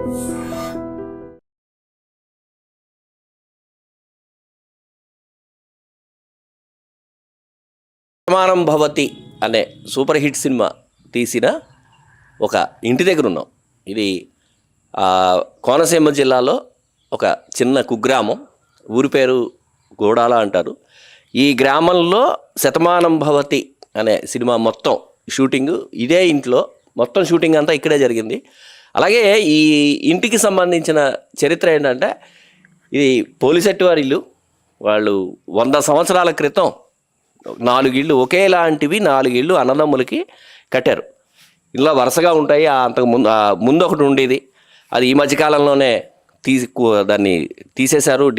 శతమానం భవతి అనే super hit cinema తీసిన ఒక ఇంటి దగ్గర ఉన్నాం. ఇది కోనసీమ జిల్లాలో ఒక చిన్న కుగ్రామం, ఊరి పేరు గోడాల అంటారు. ఈ గ్రామంలో శతమానం భవతి అనే సినిమా మొత్తం షూటింగు ఇదే ఇంట్లో, మొత్తం షూటింగ్ అంతా ఇక్కడే జరిగింది. అలాగే ఈ ఇంటికి సంబంధించిన చరిత్ర ఏంటంటే, ఇది పోలిశెట్టి వారి ఇల్లు. వాళ్ళు 100 సంవత్సరాల క్రితం 4 ఇళ్ళు ఒకేలాంటివి 4 ఇళ్ళు అన్నదమ్ములకి కట్టారు. ఇలా వరుసగా ఉంటాయి. అంతకు ముందు ఒకటి ఉండేది, అది ఈ మధ్యకాలంలోనే దాన్ని తీసేశారు,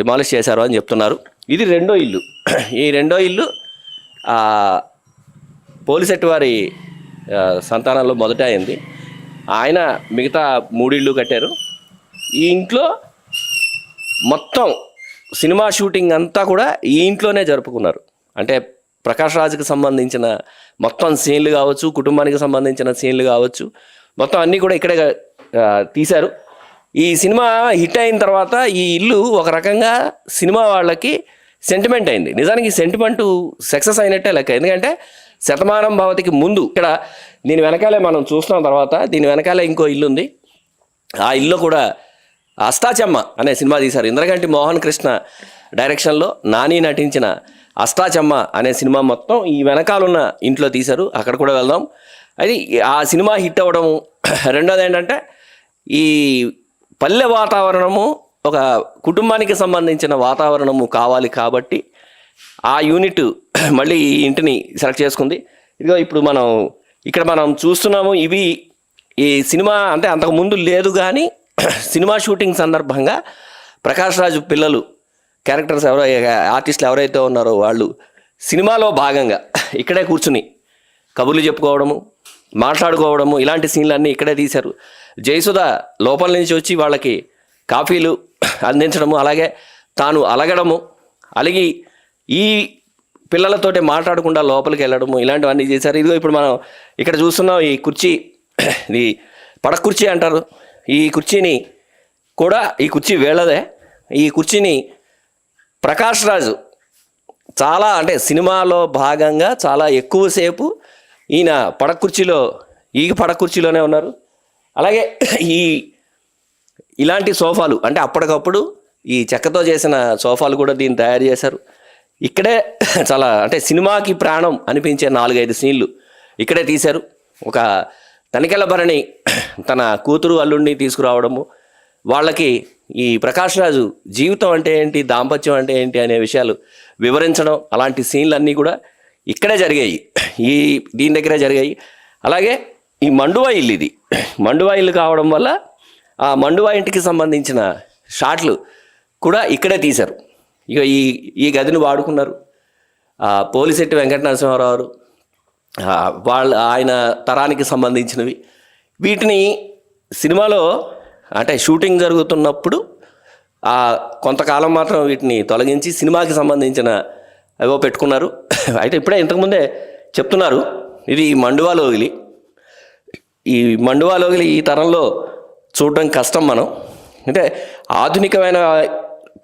డిమాలిష్ చేశారు అని చెప్తున్నారు. ఇది రెండో ఇల్లు. ఈ రెండో ఇల్లు పోలిశెట్టి వారి సంతానంలో మొదట అయింది. ఆయన మిగతా 3 ఇళ్ళు కట్టారు. ఈ ఇంట్లో మొత్తం సినిమా షూటింగ్ అంతా కూడా ఈ ఇంట్లోనే జరుపుకున్నారు. అంటే ప్రకాష్ రాజ్కి సంబంధించిన మొత్తం సీన్లు కావచ్చు, కుటుంబానికి సంబంధించిన సీన్లు కావచ్చు, మొత్తం అన్నీ కూడా ఇక్కడే తీశారు. ఈ సినిమా హిట్ అయిన తర్వాత ఈ ఇల్లు ఒక రకంగా సినిమా వాళ్ళకి సెంటిమెంట్ అయింది. నిజానికి సెంటిమెంటు సక్సెస్ అయినట్టే లెక్క. ఎందుకంటే శతమానం భవతికి ముందు ఇక్కడ దీని వెనకాలే మనం చూస్తున్నాం. తర్వాత దీని వెనకాలే ఇంకో ఇల్లు ఉంది. ఆ ఇల్లు కూడా అష్టాచెమ్మ అనే సినిమా తీశారు. ఇంద్రగంటి మోహన్ కృష్ణ డైరెక్షన్లో నాని నటించిన అష్టాచెమ్మ అనే సినిమా మొత్తం ఈ వెనకాలన్న ఇంట్లో తీశారు. అక్కడ కూడా వెళ్దాం. అది ఆ సినిమా హిట్ అవ్వడము. రెండోది ఏంటంటే, ఈ పల్లె వాతావరణము ఒక కుటుంబానికి సంబంధించిన వాతావరణము కావాలి కాబట్టి ఆ యూనిట్ మళ్ళీ ఈ ఇంటిని సెలెక్ట్ చేసుకుంది. ఇదిగో ఇప్పుడు ఇక్కడ మనం చూస్తున్నాము. ఇవి ఈ సినిమా అంటే అంతకుముందు లేదు, కానీ సినిమా షూటింగ్ సందర్భంగా ప్రకాష్ రాజు పిల్లలు క్యారెక్టర్స్ ఆర్టిస్టులు ఎవరైతే ఉన్నారో వాళ్ళు సినిమాలో భాగంగా ఇక్కడే కూర్చుని కబుర్లు చెప్పుకోవడము, మాట్లాడుకోవడము, ఇలాంటి సీన్లన్నీ ఇక్కడే తీశారు. జయసుధ లోపల నుంచి వచ్చి వాళ్ళకి కాఫీలు అందించడము, అలాగే తాను అలగడము, అలిగి ఈ పిల్లలతోటి మాట్లాడకుండా లోపలికి వెళ్ళడము, ఇలాంటివన్నీ చేశారు. ఇదిగో ఇప్పుడు మనం ఇక్కడ చూస్తున్నాం. ఈ కుర్చీ, ఇది పడక కుర్చీ అంటారు. ఈ కుర్చీని కూడా, ఈ కుర్చీ వేళదే. ఈ కుర్చీని ప్రకాష్ రాజు చాలా, అంటే సినిమాలో భాగంగా చాలా ఎక్కువసేపు ఈయన పడక కుర్చీలోనే ఉన్నారు. అలాగే ఇలాంటి సోఫాలు, అంటే అప్పటికప్పుడు ఈ చెక్కతో చేసిన సోఫాలు కూడా దీన్ని తయారు చేశారు. ఇక్కడే చాలా, అంటే సినిమాకి ప్రాణం అనిపించే 4-5 సీన్లు ఇక్కడే తీశారు. ఒక తనికెళ్ళ భరణి తన కూతురు అల్లుడిని తీసుకురావడము, వాళ్ళకి ఈ ప్రకాష్ రాజు జీవితం అంటే ఏంటి, దాంపత్యం అంటే ఏంటి అనే విషయాలు వివరించడం, అలాంటి సీన్లన్నీ కూడా ఇక్కడే జరిగాయి, దీని దగ్గరే జరిగాయి. అలాగే ఈ మండువా ఇల్లు, ఇది మండువా ఇల్లు కావడం వల్ల ఆ మండువా ఇంటికి సంబంధించిన షాట్లు కూడా ఇక్కడే తీశారు. ఇక ఈ గదిని వాడుకున్నారు. పోలిశెట్టి వెంకట నరసింహారావు ఆయన తరానికి సంబంధించినవి. వీటిని సినిమాలో అంటే షూటింగ్ జరుగుతున్నప్పుడు కొంతకాలం మాత్రం వీటిని తొలగించి సినిమాకి సంబంధించిన ఏవో పెట్టుకున్నారు. అయితే ఇప్పుడే ఇంతకుముందే చెప్తున్నారు, ఇది మండువా లోగిలి. ఈ మండువా లోగిలి ఈ తరంలో చూడడం కష్టం. మనం అంటే ఆధునికమైన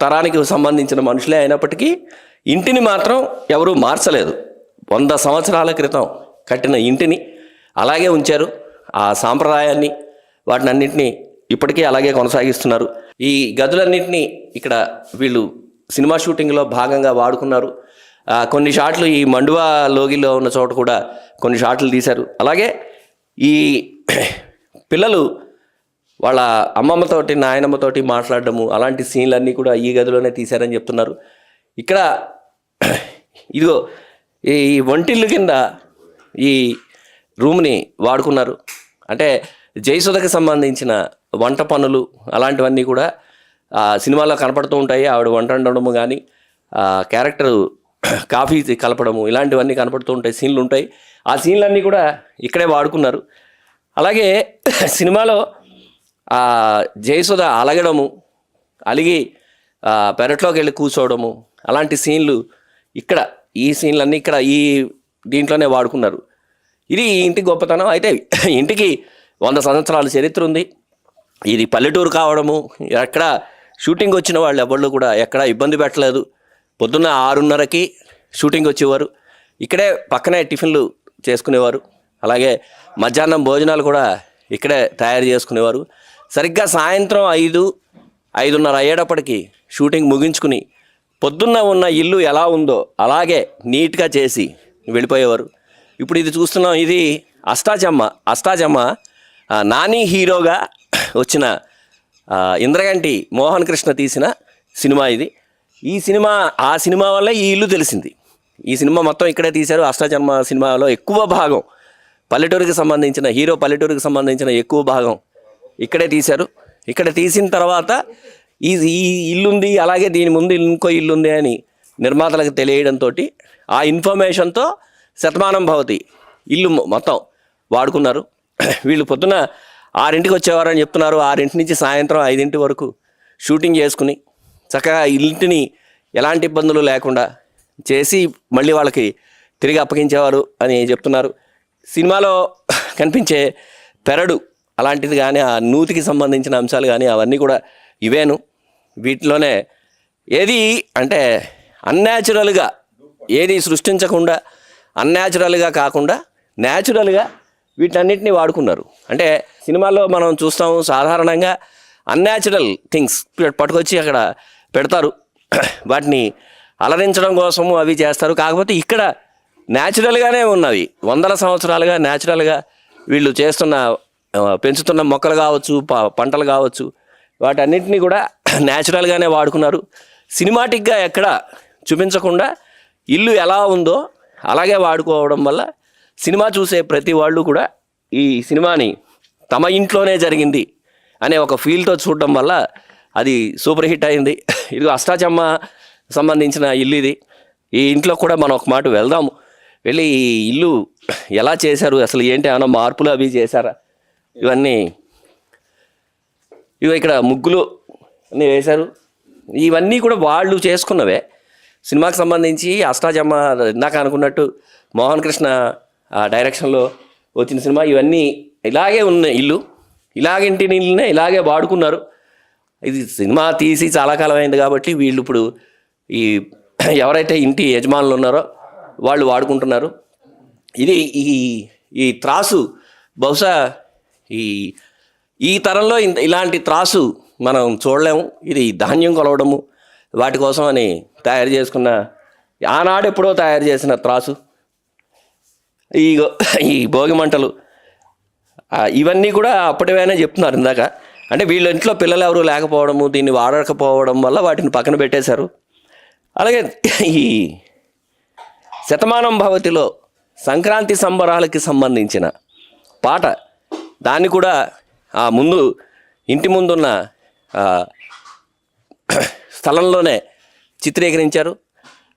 తరానికి సంబంధించిన మనుషులే అయినప్పటికీ ఇంటిని మాత్రం ఎవరూ మార్చలేదు. 100 సంవత్సరాల క్రితం కట్టిన ఇంటిని అలాగే ఉంచారు. ఆ సాంప్రదాయాన్ని, వాటిని అన్నింటినీ ఇప్పటికీ అలాగే కొనసాగిస్తున్నారు. ఈ గదులన్నింటినీ ఇక్కడ వీళ్ళు సినిమా షూటింగ్లో భాగంగా వాడుకున్నారు. కొన్ని షాట్లు ఈ మండువా లోగిలో ఉన్న చోట కూడా కొన్ని షాట్లు తీశారు. అలాగే ఈ పిల్లలు వాళ్ళ అమ్మమ్మతోటి, నాయనమ్మతోటి మాట్లాడడము, అలాంటి సీన్లన్నీ కూడా ఈ గదిలోనే తీశారని చెప్తున్నారు. ఇక్కడ ఇదిగో ఈ వంటిల్లు కింద ఈ రూమ్ని వాడుకున్నారు. అంటే జయసుధకి సంబంధించిన వంట పనులు అలాంటివన్నీ కూడా సినిమాలో కనపడుతూ ఉంటాయి. ఆవిడ వంట వండడము కానీ, క్యారెక్టరు కాఫీ కలపడము, ఇలాంటివన్నీ కనపడుతూ ఉంటాయి, సీన్లు ఉంటాయి. ఆ సీన్లన్నీ కూడా ఇక్కడే వాడుకున్నారు. అలాగే సినిమాలో జయసుధ అలగడము, అలిగి పెరట్లోకి వెళ్ళి కూర్చోవడము, అలాంటి సీన్లు ఇక్కడ, ఈ సీన్లన్నీ ఇక్కడ దీంట్లోనే వాడుకున్నారు. ఇది ఇంటి గొప్పతనం. అయితే ఇంటికి 100 సంవత్సరాల చరిత్ర ఉంది. ఇది పల్లెటూరు కావడము, ఎక్కడ షూటింగ్ వచ్చిన వాళ్ళు ఎవళ్ళు కూడా ఎక్కడ ఇబ్బంది పెట్టలేదు. పొద్దున్న 6:30కి షూటింగ్ వచ్చేవారు. ఇక్కడే పక్కనే టిఫిన్లు చేసుకునేవారు. అలాగే మధ్యాహ్నం భోజనాలు కూడా ఇక్కడే తయారు చేసుకునేవారు. సరిగ్గా సాయంత్రం 5:30 అయ్యేటప్పటికి షూటింగ్ ముగించుకుని పొద్దున్న ఉన్న ఇల్లు ఎలా ఉందో అలాగే నీట్గా చేసి వెళ్ళిపోయేవారు. ఇప్పుడు ఇది చూస్తున్నాం, ఇది అష్టాచమ్మ నాని హీరోగా వచ్చిన ఇంద్రగంటి మోహన్ కృష్ణ తీసిన సినిమా ఇది. ఈ సినిమా వల్ల ఈ ఇల్లు తెలిసింది. ఈ సినిమా మొత్తం ఇక్కడే తీశారు. అష్టాచమ్మ సినిమాలో ఎక్కువ భాగం పల్లెటూరుకి సంబంధించిన ఎక్కువ భాగం ఇక్కడే తీశారు. ఇక్కడ తీసిన తర్వాత ఈ ఇల్లుంది, అలాగే దీని ముందు ఇంకో ఇల్లుంది అని నిర్మాతలకు తెలియడంతో ఆ ఇన్ఫర్మేషన్తో శతమానం భవతి ఇల్లు మొత్తం వాడుకున్నారు. వీళ్ళు పొద్దున 6ంటికి వచ్చేవారని చెప్తున్నారు. 6 నుంచి సాయంత్రం 5 వరకు షూటింగ్ చేసుకుని చక్కగా ఇంటిని ఎలాంటి ఇబ్బందులు లేకుండా చేసి మళ్ళీ వాళ్ళకి తిరిగి అప్పగించేవారు అని చెప్తున్నారు. సినిమాలో కనిపించే పెరడు అలాంటిది కానీ, ఆ నూతికి సంబంధించిన అంశాలు కానీ అవన్నీ కూడా ఇవేను. వీటిలోనే ఏది అంటే అన్యాచురల్గా ఏది సృష్టించకుండా, అన్యాచురల్గా కాకుండా న్యాచురల్గా వీటన్నిటిని వాడుకున్నారు. అంటే సినిమాల్లో మనం చూస్తాము సాధారణంగా అన్యాచురల్ థింగ్స్ పట్టుకొచ్చి అక్కడ పెడతారు, వాటిని అలరించడం కోసము అవి చేస్తారు. కాకపోతే ఇక్కడ న్యాచురల్గానే ఉన్నవి, 100 సంవత్సరాలుగా న్యాచురల్గా వీళ్ళు పెంచుతున్న మొక్కలు కావచ్చు, పంటలు కావచ్చు, వాటన్నిటిని కూడా న్యాచురల్గానే వాడుకున్నారు. సినిమాటిక్గా ఎక్కడ చూపించకుండా ఇల్లు ఎలా ఉందో అలాగే వాడుకోవడం వల్ల సినిమా చూసే ప్రతి వాళ్ళు కూడా ఈ సినిమాని తమ ఇంట్లోనే జరిగింది అనే ఒక ఫీల్తో చూడడం వల్ల అది సూపర్ హిట్ అయింది. ఇది అష్టాచమ్మ సంబంధించిన ఇల్లు ఇది. ఈ ఇంట్లో కూడా మనం ఒక మాట వెళ్దాము, వెళ్ళి ఈ ఇల్లు ఎలా చేశారు, అసలు ఏంటి, ఏమైనా మార్పులు అవి చేశారా, ఇవన్నీ ఇక్కడ ముగ్గులు అన్నీ వేశారు. ఇవన్నీ కూడా వాళ్ళు చేసుకున్నవే. సినిమాకి సంబంధించి అష్టాచమ్మ ఇందాక అనుకున్నట్టు మోహన్ కృష్ణ డైరెక్షన్లో వచ్చిన సినిమా. ఇవన్నీ ఇలాగే ఉన్న ఇల్లు, ఇలాగంటి ఇల్లునే ఇలాగే వాడుకున్నారు. ఇది సినిమా తీసి చాలా కాలం అయింది కాబట్టి వీళ్ళు ఇప్పుడు ఎవరైతే ఇంటి యజమానులు ఉన్నారో వాళ్ళు వాడుకుంటున్నారు. ఇది ఈ త్రాసు బహుశా ఈ తరంలో ఇలాంటి త్రాసు మనం చూడలేము. ఇది ధాన్యం కొలవడము వాటి కోసం అని తయారు చేసుకున్న, ఆనాడు ఎప్పుడో తయారు చేసిన త్రాసు. ఈ భోగి మంటలు ఇవన్నీ కూడా అప్పటివైనా చెప్తున్నారు ఇందాక. అంటే వీళ్ళ ఇంట్లో పిల్లలు ఎవరు లేకపోవడము, దీన్ని వాడకపోవడం వల్ల వాటిని పక్కన పెట్టేశారు. అలాగే ఈ శతమానం భవతిలో సంక్రాంతి సంబరాలకి సంబంధించిన పాట, దాన్ని కూడా ఆ ముందు ఇంటి ముందున్న స్థలంలోనే చిత్రీకరించారు.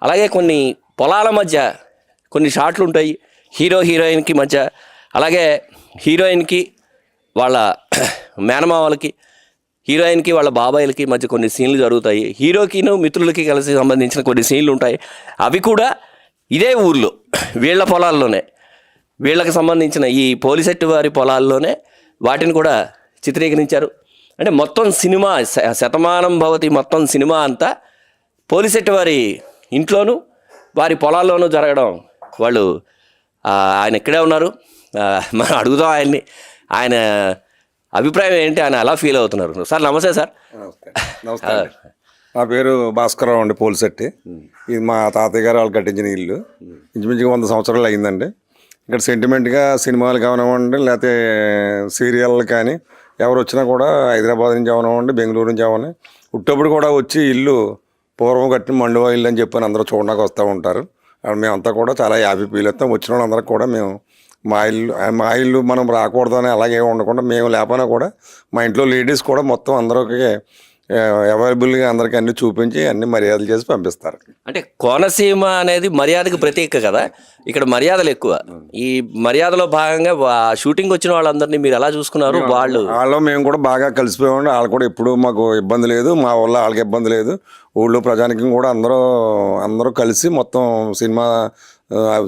అలాగే కొన్ని పొలాల మధ్య కొన్ని షాట్లు ఉంటాయి హీరోయిన్కి మధ్య, అలాగే హీరోయిన్కి వాళ్ళ మేనమావలకి, హీరోయిన్కి వాళ్ళ బాబాయిలకి మధ్య కొన్ని సీన్లు జరుగుతాయి. హీరోకిను మిత్రులకి కలిసి సంబంధించిన కొన్ని సీన్లు ఉంటాయి. అవి కూడా ఇదే ఊర్లో వీళ్ళ పొలాల్లోనే, వీళ్ళకి సంబంధించిన ఈ పోలిసెట్టు వారి పొలాల్లోనే వాటిని కూడా చిత్రీకరించారు. అంటే మొత్తం సినిమా శతమానం భవతి మొత్తం సినిమా అంతా పోలిసెట్టు వారి ఇంట్లోనూ వారి పొలాల్లోనూ జరగడం. ఆయన ఇక్కడే ఉన్నారు, మనం అడుగుదాం ఆయన్ని, ఆయన అభిప్రాయం ఏంటి, ఆయన అలా ఫీల్ అవుతున్నారు. సార్ నమస్తే. సార్ నమస్తే. నా పేరు భాస్కరరావు అండి, పోలిసెట్టి. ఇది మా తాతయ్య గారు వాళ్ళు కట్టించిన ఇల్లు. ఇంచుమించుగా 100 సంవత్సరాలు అయిందండి. ఇక్కడ సెంటిమెంట్గా సినిమాలు కావనివ్వండి, లేకపోతే సీరియల్ కానీ ఎవరు వచ్చినా కూడా హైదరాబాద్ నుంచి అవనివ్వండి, బెంగళూరు నుంచి అవని ఉట్టప్పుడు కూడా వచ్చి ఇల్లు పూర్వం కట్టిన మండువా ఇల్లు అని చెప్పని అందరూ చూడడానికి వస్తూ ఉంటారు. మేమంతా కూడా చాలా హ్యాపీ ఫీల్ అవుతాం. వచ్చిన వాళ్ళందరికీ కూడా మేము మా ఇల్లు మనం రాకూడదు అని అలాగే ఉండకుండా, మేము లేకపోయినా కూడా మా ఇంట్లో లేడీస్ కూడా మొత్తం అందరికి అవైలబుల్గా అందరికీ అన్ని చూపించి అన్ని మర్యాదలు చేసి పంపిస్తారు. అంటే కోనసీమ అనేది మర్యాదకు ప్రతీక కదా, ఇక్కడ మర్యాదలు ఎక్కువ. ఈ మర్యాదలో భాగంగా షూటింగ్ వచ్చిన వాళ్ళందరినీ మీరు ఎలా చూసుకున్నారు? వాళ్ళు మేము కూడా బాగా కలిసిపోయామండి. వాళ్ళు కూడా ఎప్పుడు మాకు ఇబ్బంది లేదు, మా వల్ల వాళ్ళకి ఇబ్బంది లేదు. ఊళ్ళో ప్రజానికం కూడా అందరూ కలిసి మొత్తం సినిమా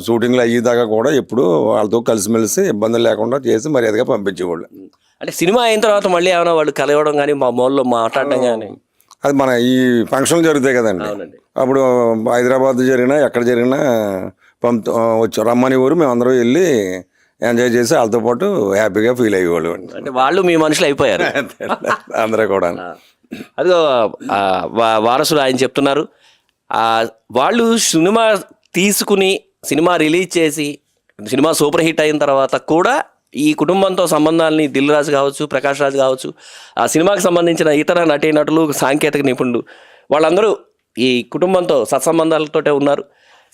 షూటింగ్లు అయ్యేదాకా కూడా ఎప్పుడు వాళ్ళతో కలిసిమెలిసి ఇబ్బందులు లేకుండా చేసి మర్యాదగా పంపించేవాళ్ళు. అంటే సినిమా అయిన తర్వాత మళ్ళీ ఏమైనా వాళ్ళు కలవడం కానీ మా మోల్లో మాట్లాడడం కానీ? అది మన ఈ ఫంక్షన్లు జరుగుతాయి కదండి, అవునండి. అప్పుడు హైదరాబాద్ జరిగినా ఎక్కడ జరిగినా వచ్చి రమ్మని ఊరు మేము అందరూ వెళ్ళి ఎంజాయ్ చేసి వాళ్ళతో పాటు హ్యాపీగా ఫీల్ అయ్యేవాళ్ళు అండి. అంటే వాళ్ళు మీ మనుషులు అయిపోయారు అందరూ కూడా. అదిగో వారసులు ఆయన చెప్తున్నారు, వాళ్ళు సినిమా తీసుకుని సినిమా రిలీజ్ చేసి సినిమా సూపర్ హిట్ అయిన తర్వాత కూడా ఈ కుటుంబంతో సంబంధాలని దిల్ రాజు కావచ్చు, ప్రకాష్ రాజు కావచ్చు, ఆ సినిమాకి సంబంధించిన ఇతర నటీనటులు, సాంకేతిక నిపుణులు వాళ్ళందరూ ఈ కుటుంబంతో సత్సంబంధాలతోటే ఉన్నారు.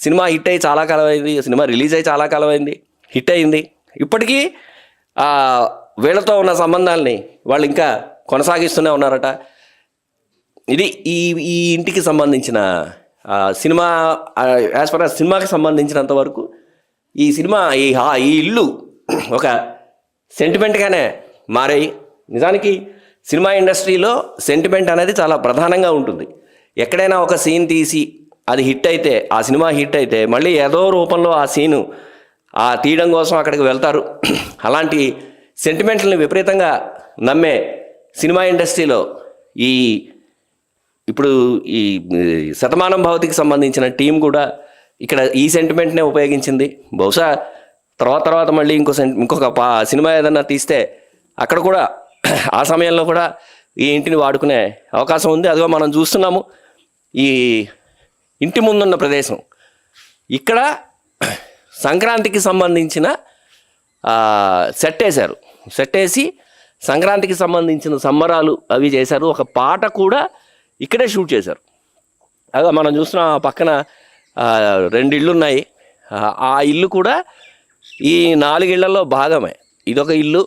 సినిమా హిట్ అయ్యి చాలా కాలం అయింది, సినిమా రిలీజ్ అయ్యి చాలా కాలం అయింది, హిట్ అయింది. ఇప్పటికీ వీళ్ళతో ఉన్న సంబంధాలని వాళ్ళు ఇంకా కొనసాగిస్తూనే ఉన్నారట. ఇది ఈ ఈ ఇంటికి సంబంధించిన సినిమా, యాజ్ పర్ సినిమాకి సంబంధించినంత వరకు ఈ సినిమా ఈ ఇల్లు ఒక సెంటిమెంట్గానే మారాయి. నిజానికి సినిమా ఇండస్ట్రీలో సెంటిమెంట్ అనేది చాలా ప్రధానంగా ఉంటుంది. ఎక్కడైనా ఒక సీన్ తీసి అది హిట్ అయితే, ఆ సినిమా హిట్ అయితే మళ్ళీ ఏదో రూపంలో ఆ సీను తీయడం కోసం అక్కడికి వెళ్తారు. అలాంటి సెంటిమెంట్లని విపరీతంగా నమ్మే సినిమా ఇండస్ట్రీలో ఇప్పుడు ఈ శతమానం భవతికి సంబంధించిన టీం కూడా ఇక్కడ ఈ సెంటిమెంట్నే ఉపయోగించింది. బహుశా తర్వాత మళ్ళీ ఇంకొక సినిమా ఏదన్నా తీస్తే అక్కడ కూడా ఆ సమయంలో కూడా ఈ ఇంటిని వాడుకునే అవకాశం ఉంది. అదిగో మనం చూస్తున్నాము ఈ ఇంటి ముందున్న ప్రదేశం. ఇక్కడ సంక్రాంతికి సంబంధించిన సెట్ వేశారు. సెట్ వేసి సంక్రాంతికి సంబంధించిన సంబరాలు అవి చేశారు. ఒక పాట కూడా ఇక్కడే షూట్ చేశారు. అదే మనం చూస్తున్న పక్కన 2 ఇళ్ళు ఉన్నాయి. ఆ ఇల్లు కూడా ఈ 4 ఇళ్లలో భాగమే. ఇదొక ఇల్లు,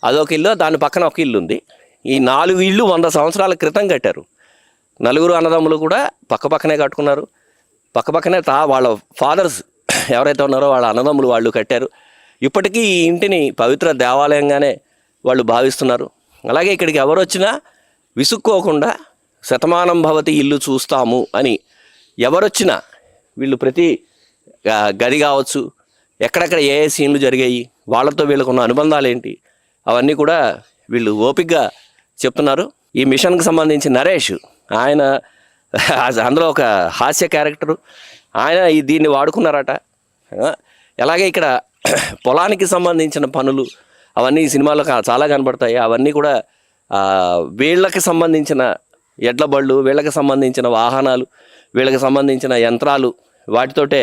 అదొక ఇల్లు, దాని పక్కన ఒక ఇల్లు ఉంది. ఈ 4 ఇళ్ళు 100 సంవత్సరాల క్రితం కట్టారు. 4 అన్నదమ్ములు కూడా పక్కనే కట్టుకున్నారు. పక్కనే వాళ్ళ ఫాదర్స్ ఎవరైతే ఉన్నారో వాళ్ళ అన్నదమ్ములు వాళ్ళు కట్టారు. ఇప్పటికీ ఈ ఇంటిని పవిత్ర దేవాలయంగానే వాళ్ళు భావిస్తున్నారు. అలాగే ఇక్కడికి ఎవరు వచ్చినా విసుక్కోకుండా శతమానం భవతి ఇల్లు చూస్తాము అని ఎవరొచ్చినా వీళ్ళు ప్రతి గది కావచ్చు, ఎక్కడెక్కడ ఏ సీన్లు జరిగాయి, వాళ్ళతో వీళ్ళకున్న అనుబంధాలు ఏంటి, అవన్నీ కూడా వీళ్ళు ఓపికగా చెప్తున్నారు. ఈ మిషన్కి సంబంధించి నరేష్, ఆయన అందులో ఒక హాస్య క్యారెక్టరు, ఆయన దీన్ని వాడుకున్నారట. అలాగే ఇక్కడ పొలానికి సంబంధించిన పనులు అవన్నీ ఈ సినిమాలో చాలా కనబడతాయి. అవన్నీ కూడా వీళ్ళకి సంబంధించిన ఎడ్ల బళ్ళు, వీళ్ళకి సంబంధించిన వాహనాలు, వీళ్ళకి సంబంధించిన యంత్రాలు, వాటితోటే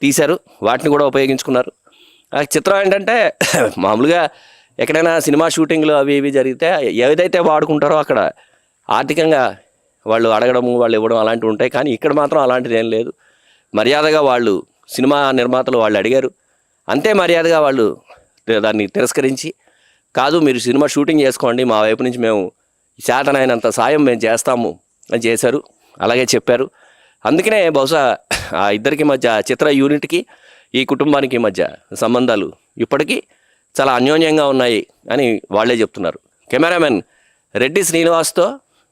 తీశారు. వాటిని కూడా ఉపయోగించుకున్నారు. చిత్రం ఏంటంటే మామూలుగా ఎక్కడైనా సినిమా షూటింగ్లు అవి ఇవి జరిగితే ఏదైతే వాడుకుంటారో అక్కడ ఆర్థికంగా వాళ్ళు అడగడము, వాళ్ళు ఇవ్వడం అలాంటివి ఉంటాయి. కానీ ఇక్కడ మాత్రం అలాంటిది ఏం లేదు. మర్యాదగా వాళ్ళు సినిమా నిర్మాతలు వాళ్ళు అడిగారు, అంతే మర్యాదగా వాళ్ళు దాన్ని తిరస్కరించి, కాదు మీరు సినిమా షూటింగ్ చేసుకోండి, మా వైపు నుంచి మేము చేతనైనంత సాయం మేము చేస్తాము అని చేశారు. అలాగే చెప్పారు. అందుకనే బహుశా ఆ ఇద్దరికి మధ్య, చిత్ర యూనిట్కి ఈ కుటుంబానికి మధ్య సంబంధాలు ఇప్పటికీ చాలా అన్యోన్యంగా ఉన్నాయి అని వాళ్ళే చెప్తున్నారు. కెమెరామెన్ రెడ్డి శ్రీనివాస్తో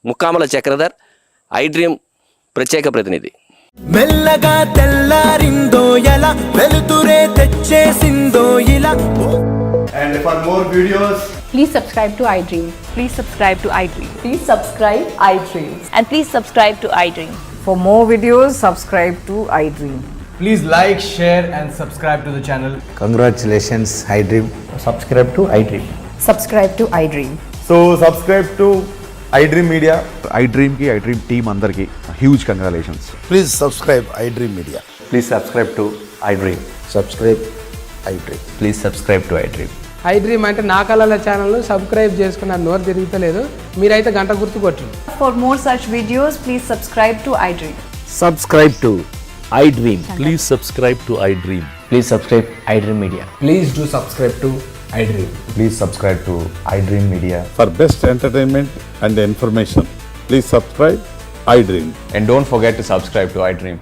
ముక్కామల చక్రధర్, ఐ డ్రీమ్ ప్రత్యేక ప్రతినిధి. మెల్లగా తెల్లారిందో ఎలా, వెలుతురే తెచ్చేసిందో ఇలా. And for more videos, please subscribe to iDream. Please subscribe to iDream. Please subscribe iDream. And please subscribe to iDream. For more videos, subscribe to iDream. please like, share and subscribe to the channel. Congratulations, iDream. Subscribe to iDream. Subscribe to iDream. So subscribe to iDream Media. iDream ki iDream team andarki huge congratulations. Please subscribe iDream Media. Please subscribe to iDream. Subscribe iDream. Please subscribe to iDream. iDream అంటే నా కళల channel subscribe చేసుకున్న నోరు తిరుగుతలేదు, మీరైతే గంట గుర్తు కొట్టండి. For more such videos, please subscribe to iDream. Subscribe to iDream. Please subscribe to iDream. Please subscribe iDream Media. Please do subscribe to iDream. Please subscribe to iDream Media. For best entertainment and information, please subscribe iDream. And don't forget to subscribe to iDream.